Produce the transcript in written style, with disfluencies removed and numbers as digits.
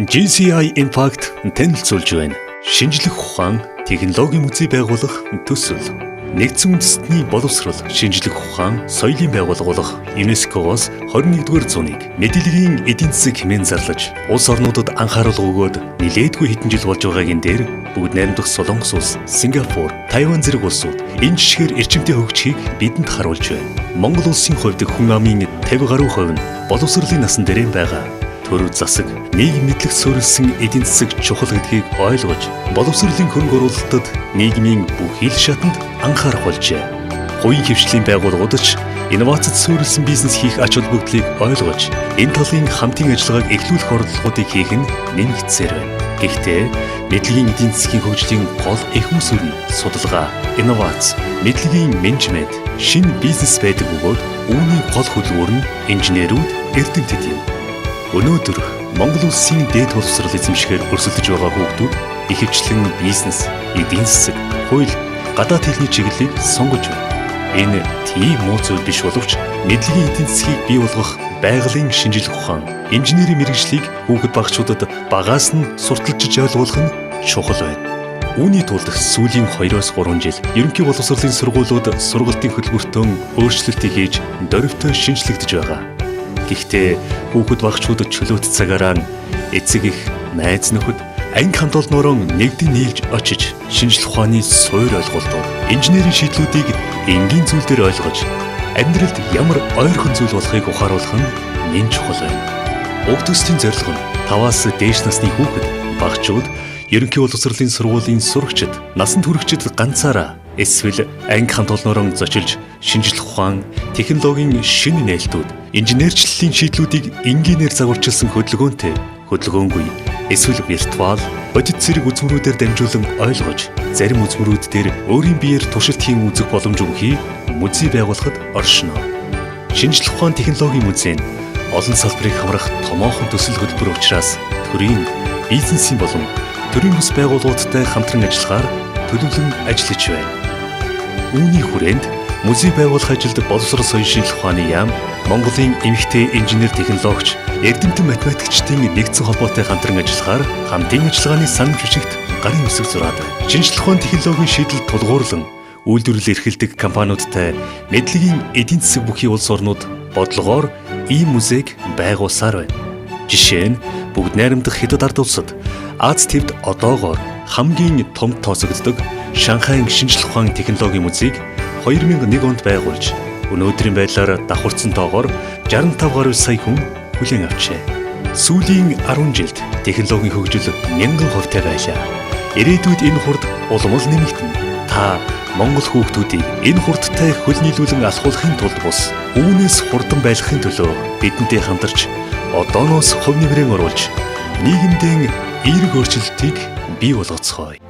GCI Impact танилцуулж байна. Шинжлэх ухаан, технологийн музей байгуулах төсөл. Нэгдсэн үндэстний боловсрол, шинжлэх ухаан, соёлын байгууллага ЮНЕСКО-гоос 21-р зууныг мэдээллийн эдийн засаг хэмээн зарлаж, улс орнуудад анхаарал өгөөд нэлээдгүй хэдэн жил болж байгаагийн дээр бүгд найрамдах Солонгос улс, Сингапур, Тайван зэрэг улсууд энэ жишгээр эрчимтэй хөгжихийг бидэнд харуулж байна. Монгол улсын хувьд хүн амын 50 гаруй хувь нь боловсролын насан дээр байгаа. Төрөв засаг, нийгэм мэдлэг суурилсан эдийн засаг чухал гэдгийг ойлгож, боловсролын хөрөнгө оруулалтад нийгмийн бүх ил шатанд анхаарах болжээ. Хувийн хвшлийн байгууллагууд ч инновацид суурилсан бизнес хийх ач холбогдлыг ойлгож, энэ талын хамтын ажиллагааг эхлүүлэх оролдлогуудыг хийх нь нэмэгдсээр байна. Гэхдээ мэдлэгийн эдийн засгийн хөгжлийн гол их үүсвэр нь судалгаа, инновац, мэдлэгийн менежмент, шинэ бизнес байдаг бөгөөд үүний гол хөдөлгөөр нь инженерүүд, эрдэмтэд юм. Өнөөдөр Монгол улсын дээд боловсрол эзэмшихээр өрсөлдөж байгаа хүүхдүүд ихэвчлэн бизнес, эдийн засаг, хууль, гадаад хэлний чиглэлийг сонгож байна. Энэ тийм муу зүйл биш боловч мэдлэгийн эдийн засгийг бий болгох байгалийн шинжлэх ухаан, инженерийн мэргэжлийг хүүхэд багчуудад багаас нь сурталчилж ойлгуулах нь чухал байна. Үүний тулд сүүлийн 2-3 жил ерөнхий боловсролын сургуулиуд сургалтын хөтөлбөртөө өөрчлөлтийг хийж дөрвтөө шинжлэгдэж байгаа. Гэхдээ хүүхэд багчуудад чөлөөт цагаараа эцэг их, найз нөхөд, анги хамт олноороо нэгдэн нийлж очиж шинжлэх ухааны суур ойлголтууд, инженерийн шийдлүүдийг энгийн зүйлээр ойлгож, амьдралд ямар ойрхон зүйл болохыг ухааруулах нь нэн чухал байна. Уг төслийн зорилго нь 5-аас дээш насны хүүхэд, багчууд, ерөнхий боловсролын сургуулийн сурагчид, насанд хүрэхчид ганцаараа эсвэл анги хамт олноороо зочилж шинжлэх ухаан, технологийн шинэ нээлтүүд, инженерчлэлийн шийдлүүдийг энгийнээр загварчилсан хөдөлгөөнгүй эсвэл виртуал, бодит зэрэг үзмрүүдээр дамжуулан ойлгож, зарим үзмрүүд дээр өөрийн биеэр туршилт хийн үзэх боломж өгөхий музей байгуулахад оршино. Шинжлэх ухаан технологийн музей нь олон салбарыг хамрах томоохон төсөл хөтөлбөр учраас төрийн, бизнесийн болон төрийн бүс байгууллагуудтай хамтран ажиллахаар төлөвлөн ажиллаж байна. Үүний хүрээнд музей байгуулах ажилд боловсрол соёлын шинжлэх ухааны яам, Монголын эмэгтэй инженер технологич, эрдэмтэн математикчдын нэгдсэн холбоотой хамтран ажиллахаар хамтын ажиллагааны сан жижигт гарын үсэг зураад байна. Шинжлэх ухааны технологийн шийдэл тулгуурлан үйлдвэрлэл эрхэлдэг компаниудтай мэдлэгийн эдийн засаг бүхий улс орнууд бодлогоор ийм музейг байгуулсаар байна. Жишээ нь бүгд найрамдах Хятад ард улсад Аз тивд одоогоор хамгийн том тооцогддог Шанхайн шинжлэх ухааны технологийн музейг 2001 онд байгуулж, өнөөдрийн байдлаар давхарцсан тоогоор 65 гаруй сая хүн хүлээн авчээ. Сүүлийн 10 жилд технологийн хөгжил 1000% байлаа. Ирээдүйд энэ хурд улмал нэмэгдэнэ. Та Монгол хүүхдүүдийг энэ хурдтай хөл нийлүүлэн алхуулахын тулд бус үүнээс хурдан байлгахын төлөө бидэнтэй хамтарч одооноос хувь нэмрээ оруулж нийгэмдээ эерэг өөрчлөлтийг бий болгоцгоё.